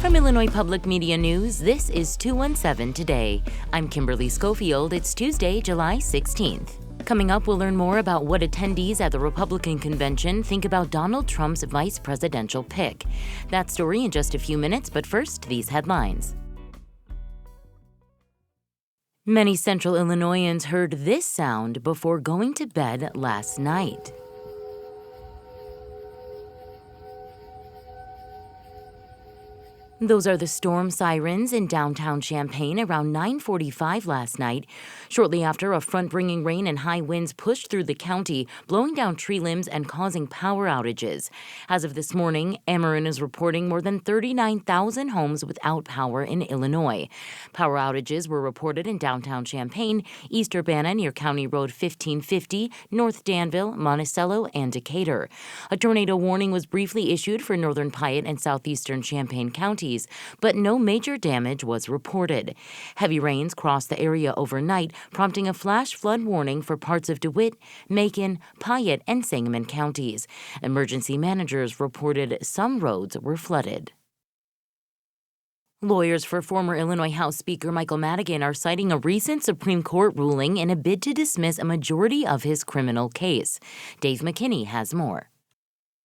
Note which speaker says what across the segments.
Speaker 1: From Illinois Public Media News, this is 217 Today. I'm Kimberly Schofield. It's Tuesday, July 16th. Coming up, we'll learn more about what attendees at the Republican convention think about Donald Trump's vice presidential pick. That story in just a few minutes, but first, these headlines. Many Central Illinoisans heard this sound before going to bed last night. Those are the storm sirens in downtown Champaign around 9:45 last night, shortly after a front-bringing rain and high winds pushed through the county, blowing down tree limbs and causing power outages. As of this morning, Ameren is reporting more than 39,000 homes without power in Illinois. Power outages were reported in downtown Champaign, East Urbana near County Road 1550, North Danville, Monticello, and Decatur. A tornado warning was briefly issued for northern Piatt and southeastern Champaign counties, but no major damage was reported. Heavy rains crossed the area overnight, prompting a flash flood warning for parts of DeWitt, Macon, Piatt, and Sangamon counties. Emergency managers reported some roads were flooded. Lawyers for former Illinois House Speaker Michael Madigan are citing a recent Supreme Court ruling in a bid to dismiss a majority of his criminal case. Dave McKinney has more.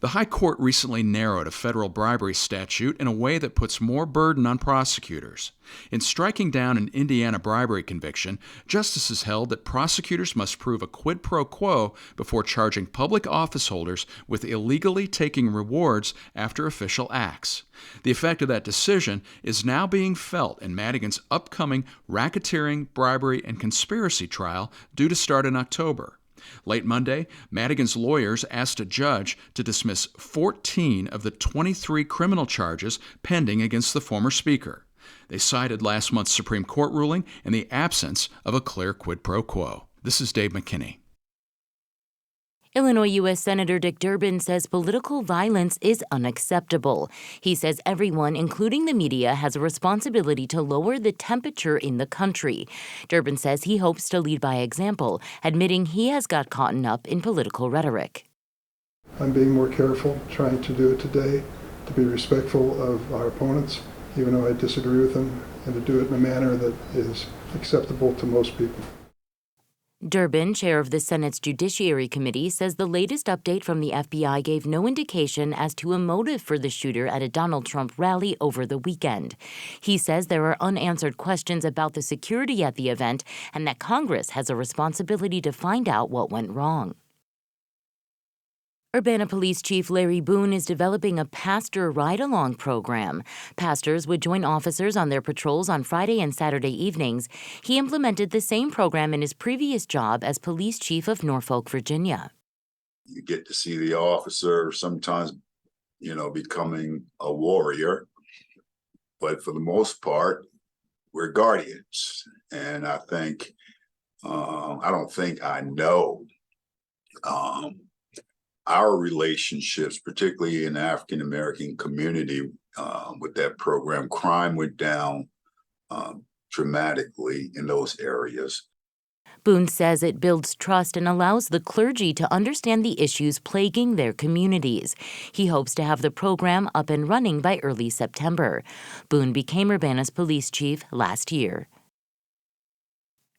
Speaker 2: The High Court recently narrowed a federal bribery statute in a way that puts more burden on prosecutors. In striking down an Indiana bribery conviction, justices held that prosecutors must prove a quid pro quo before charging public office holders with illegally taking rewards after official acts. The effect of that decision is now being felt in Madigan's upcoming racketeering, bribery, and conspiracy trial due to start in October. Late Monday, Madigan's lawyers asked a judge to dismiss 14 of the 23 criminal charges pending against the former speaker. They cited last month's Supreme Court ruling and the absence of a clear quid pro quo. This is Dave McKinney.
Speaker 1: Illinois U.S. Senator Dick Durbin says political violence is unacceptable. He says everyone, including the media, has a responsibility to lower the temperature in the country. Durbin says he hopes to lead by example, admitting he has got caught up in political rhetoric.
Speaker 3: I'm being more careful, trying to do it today, to be respectful of our opponents, even though I disagree with them, and to do it in a manner that is acceptable to most people.
Speaker 1: Durbin, chair of the Senate's Judiciary Committee, says the latest update from the FBI gave no indication as to a motive for the shooter at a Donald Trump rally over the weekend. He says there are unanswered questions about the security at the event and that Congress has a responsibility to find out what went wrong. Urbana Police Chief Larry Boone is developing a pastor ride-along program. Pastors would join officers on their patrols on Friday and Saturday evenings. He implemented the same program in his previous job as police chief of Norfolk, Virginia.
Speaker 4: You get to see the officer sometimes, becoming a warrior. But for the most part, we're guardians. And I think, I know our relationships, particularly in the African-American community, with that program, crime went down dramatically in those areas.
Speaker 1: Boone says it builds trust and allows the clergy to understand the issues plaguing their communities. He hopes to have the program up and running by early September. Boone became Urbana's police chief last year.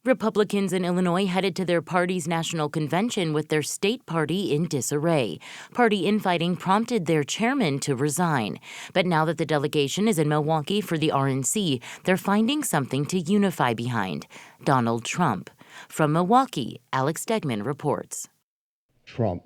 Speaker 1: Republicans in Illinois headed to their party's national convention with their state party in disarray. Party infighting prompted their chairman to resign. But now that the delegation is in Milwaukee for the RNC, they're finding something to unify behind: Donald Trump. From Milwaukee, Alex Stegman reports.
Speaker 5: Trump.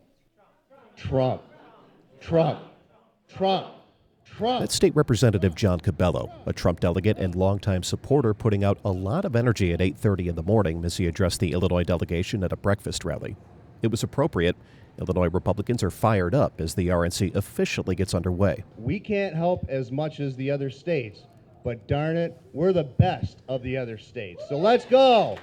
Speaker 6: That's State Representative John Cabello, a Trump delegate and longtime supporter, putting out a lot of energy at 8:30 in the morning as he addressed the Illinois delegation at a breakfast rally. It was appropriate. Illinois Republicans are fired up as the RNC officially gets underway.
Speaker 5: We can't help as much as the other states, but darn it, we're the best of the other states. So let's go!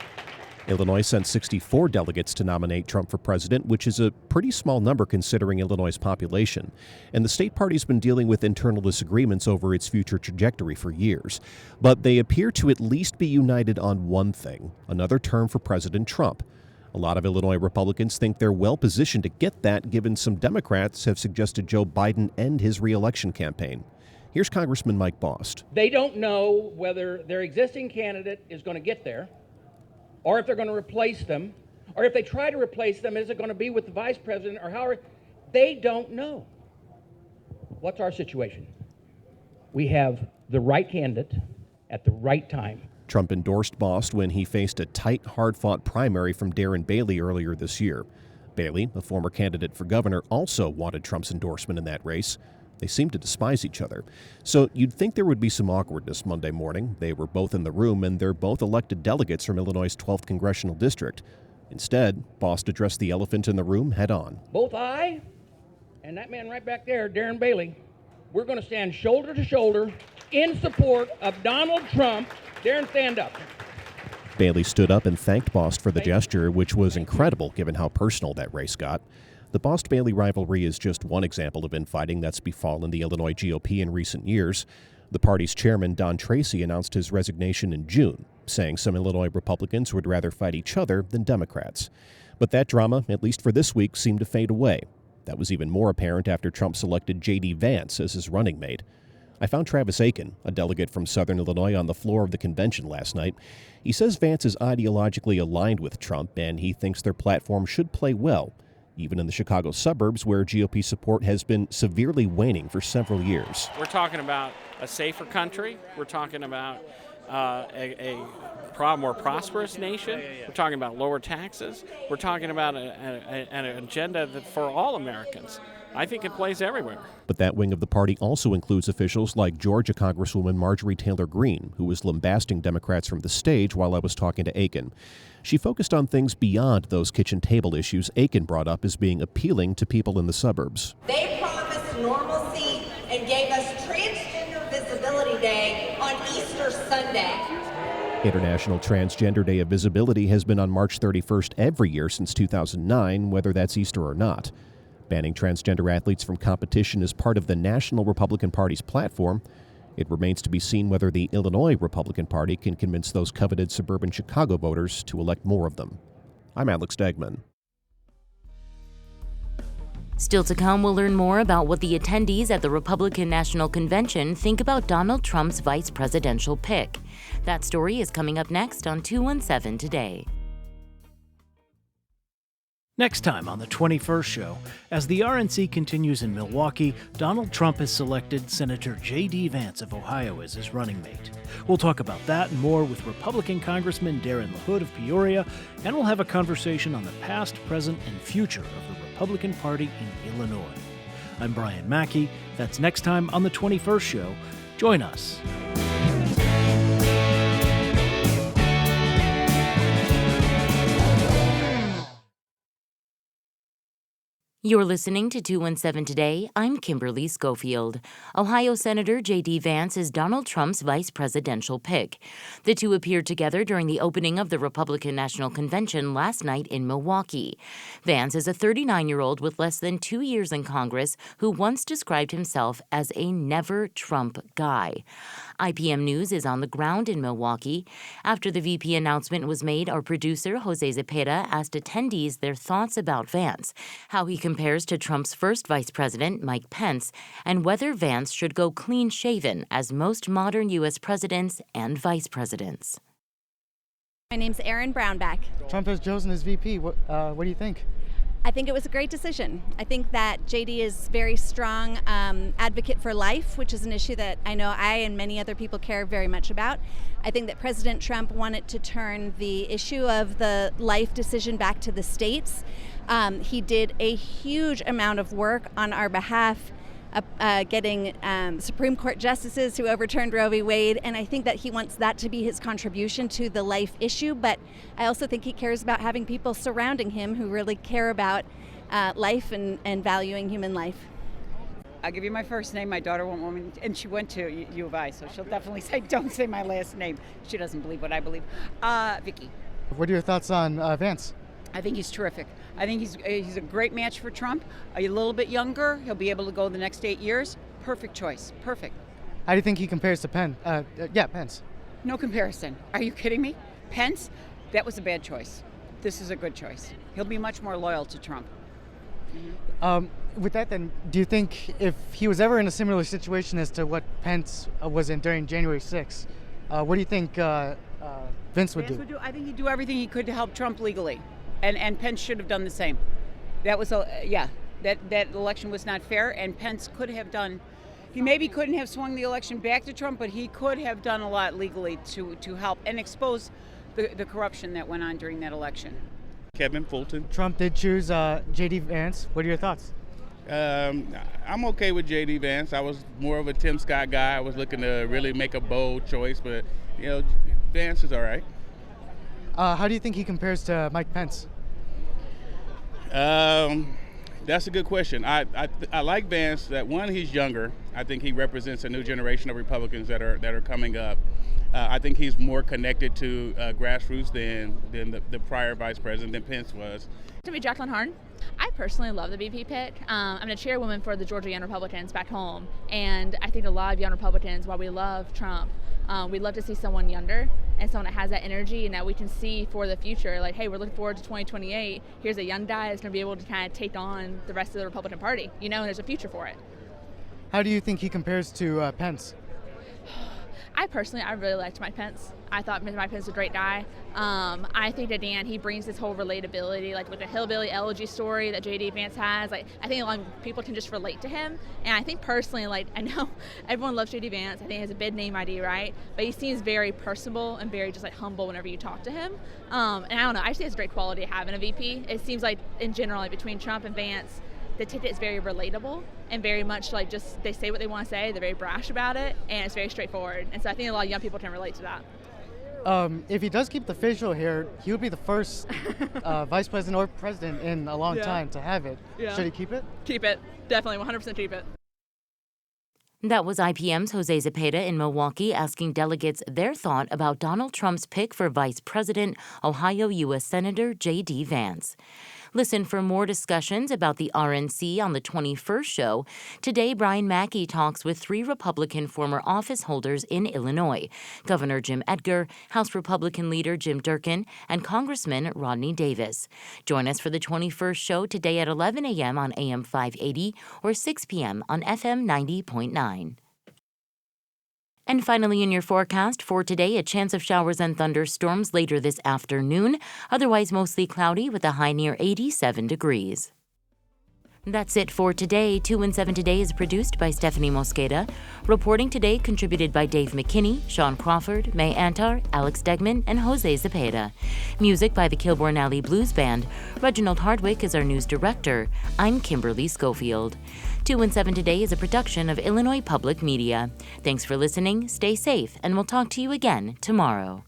Speaker 6: Illinois sent 64 delegates to nominate Trump for president, which is a pretty small number considering Illinois' population. And the state party's been dealing with internal disagreements over its future trajectory for years. But they appear to at least be united on one thing: another term for President Trump. A lot of Illinois Republicans think they're well positioned to get that, given some Democrats have suggested Joe Biden end his re-election campaign. Here's Congressman Mike Bost.
Speaker 7: They don't know whether their existing candidate is going to get there, or if they're going to replace them, or if they try to replace them, is it going to be with the vice president or however? They don't know. What's our situation? We have the right candidate at the right time.
Speaker 6: Trump endorsed Bost when he faced a tight, hard-fought primary from Darren Bailey earlier this year. Bailey, a former candidate for governor, also wanted Trump's endorsement in that race. They seemed to despise each other. So you'd think there would be some awkwardness Monday morning. They were both in the room, and they're both elected delegates from Illinois' 12th congressional district. Instead, Bost addressed the elephant in the room head on.
Speaker 7: Both I and that man right back there, Darren Bailey, we're going to stand shoulder to shoulder in support of Donald Trump. Darren, stand up.
Speaker 6: Bailey stood up and thanked Bost for the gesture, which was incredible given how personal that race got. The Bost-Bailey rivalry is just one example of infighting that's befallen the Illinois GOP in recent years. The party's chairman, Don Tracy, announced his resignation in June, saying some Illinois Republicans would rather fight each other than Democrats. But that drama, at least for this week, seemed to fade away. That was even more apparent after Trump selected J.D. Vance as his running mate. I found Travis Aiken, a delegate from Southern Illinois, on the floor of the convention last night. He says Vance is ideologically aligned with Trump, and he thinks their platform should play well, even in the Chicago suburbs where GOP support has been severely waning for several years.
Speaker 8: We're talking about a safer country. We're talking about a more prosperous nation. We're talking about lower taxes. We're talking about an agenda that for all Americans. I think it plays everywhere.
Speaker 6: But that wing of the party also includes officials like Georgia Congresswoman Marjorie Taylor Greene, who was lambasting Democrats from the stage while I was talking to Aiken. She focused on things beyond those kitchen table issues Aiken brought up as being appealing to people in the suburbs.
Speaker 9: They promised normalcy and gave us Transgender Visibility Day on Easter Sunday.
Speaker 6: International Transgender Day of Visibility has been on March 31st every year since 2009, whether that's Easter or not. Banning transgender athletes from competition is part of the National Republican Party's platform. It remains to be seen whether the Illinois Republican Party can convince those coveted suburban Chicago voters to elect more of them. I'm Alex Degman.
Speaker 1: Still to come, we'll learn more about what the attendees at the Republican National Convention think about Donald Trump's vice presidential pick. That story is coming up next on 217 Today.
Speaker 10: Next time on the 21st show, as the RNC continues in Milwaukee, Donald Trump has selected Senator J.D. Vance of Ohio as his running mate. We'll talk about that and more with Republican Congressman Darren LaHood of Peoria, and we'll have a conversation on the past, present, and future of the Republican Party in Illinois. I'm Brian Mackey. That's next time on the 21st show. Join us.
Speaker 1: You're listening to 217 Today. I'm Kimberly Schofield. Ohio Senator J.D. Vance is Donald Trump's vice presidential pick. The two appeared together during the opening of the Republican National Convention last night in Milwaukee. Vance is a 39-year-old with less than 2 years in Congress who once described himself as a never-Trump guy. IPM News is on the ground in Milwaukee. After the VP announcement was made, our producer, Jose Zepeda, asked attendees their thoughts about Vance, how he compares to Trump's first vice president, Mike Pence, and whether Vance should go clean-shaven as most modern U.S. presidents and vice presidents.
Speaker 11: My name's Erin Brownback.
Speaker 12: Trump has chosen his VP. What do you think?
Speaker 11: I think it was a great decision. I think that JD is very strong advocate for life, which is an issue that I know I and many other people care very much about. I think that President Trump wanted to turn the issue of the life decision back to the states. He did a huge amount of work on our behalf, getting Supreme Court justices who overturned Roe v. Wade, and I think that he wants that to be his contribution to the life issue, but I also think he cares about having people surrounding him who really care about life and valuing human life.
Speaker 13: I'll give you my first name. My daughter won't want me, and she went to U of I, so she'll definitely say, don't say my last name. She doesn't believe what I believe. Vicky.
Speaker 12: What are your thoughts on Vance?
Speaker 13: I think he's terrific. I think he's a great match for Trump. A little bit younger. He'll be able to go the next 8 years. Perfect choice. Perfect.
Speaker 12: How do you think he compares to Pence?
Speaker 13: No comparison. Are you kidding me? Pence? That was a bad choice. This is a good choice. He'll be much more loyal to Trump.
Speaker 12: With that, then, do you think if he was ever in a similar situation as to what Pence was in during January 6th, what do you think Vince would do?
Speaker 13: I think he'd do everything he could to help Trump legally, and Pence should have done the same. That was that election was not fair, and Pence could have done. He maybe couldn't have swung the election back to Trump, but he could have done a lot legally to help and expose the corruption that went on during that election.
Speaker 14: Kevin Fulton.
Speaker 12: Trump did choose J.D. Vance. What are your thoughts?
Speaker 14: I'm okay with J.D. Vance. I was more of a Tim Scott guy. I was looking to really make a bold choice, but Vance is all right.
Speaker 12: How do you think he compares to Mike Pence?
Speaker 14: That's a good question. I like Vance. That one, he's younger. I think he represents a new generation of Republicans that are coming up. I think he's more connected to grassroots than the prior vice president than Pence was.
Speaker 15: To be Jacqueline Harn. I personally love the VP pick. I'm the chairwoman for the Georgia Young Republicans back home, and I think a lot of young Republicans, while we love Trump, we'd love to see someone younger and someone that has that energy and that we can see for the future. Like, hey, we're looking forward to 2028. Here's a young guy that's going to be able to kind of take on the rest of the Republican Party, and there's a future for it.
Speaker 12: How do you think he compares to Pence?
Speaker 15: I really liked Mike Pence. I thought Mike Pence was a great guy. I think that he brings this whole relatability, like with the hillbilly elegy story that J.D. Vance has. Like, I think a lot of people can just relate to him. And I think personally, I know everyone loves J.D. Vance. I think he has a big name ID, right? But he seems very personable and very just humble whenever you talk to him. And I don't know, I just think it's a great quality to have in a VP. It seems like in general, between Trump and Vance, the ticket is very relatable and very much just they say what they want to say. They're very brash about it, and it's very straightforward. And so I think a lot of young people can relate to that.
Speaker 12: If he does keep the facial hair, he would be the first vice president or president in a long time to have it.
Speaker 15: Yeah.
Speaker 12: Should he keep it?
Speaker 15: Keep it. Definitely 100% keep it.
Speaker 1: That was IPM's Jose Zepeda in Milwaukee asking delegates their thought about Donald Trump's pick for Vice President, Ohio U.S. Senator J.D. Vance. Listen for more discussions about the RNC on the 21st show. Today, Brian Mackey talks with 3 Republican former office holders in Illinois, Governor Jim Edgar, House Republican leader Jim Durkin, and Congressman Rodney Davis. Join us for the 21st show today at 11 a.m. on AM 580 or 6 p.m. on FM 90.9. And finally, in your forecast for today, a chance of showers and thunderstorms later this afternoon. Otherwise, mostly cloudy with a high near 87 degrees. That's it for today. 2 and 7 Today is produced by Stephanie Mosqueda. Reporting today contributed by Dave McKinney, Sean Crawford, May Antar, Alex Degman, and Jose Zepeda. Music by the Kilbourne Alley Blues Band. Reginald Hardwick is our news director. I'm Kimberly Schofield. 2 and 7 Today is a production of Illinois Public Media. Thanks for listening, stay safe, and we'll talk to you again tomorrow.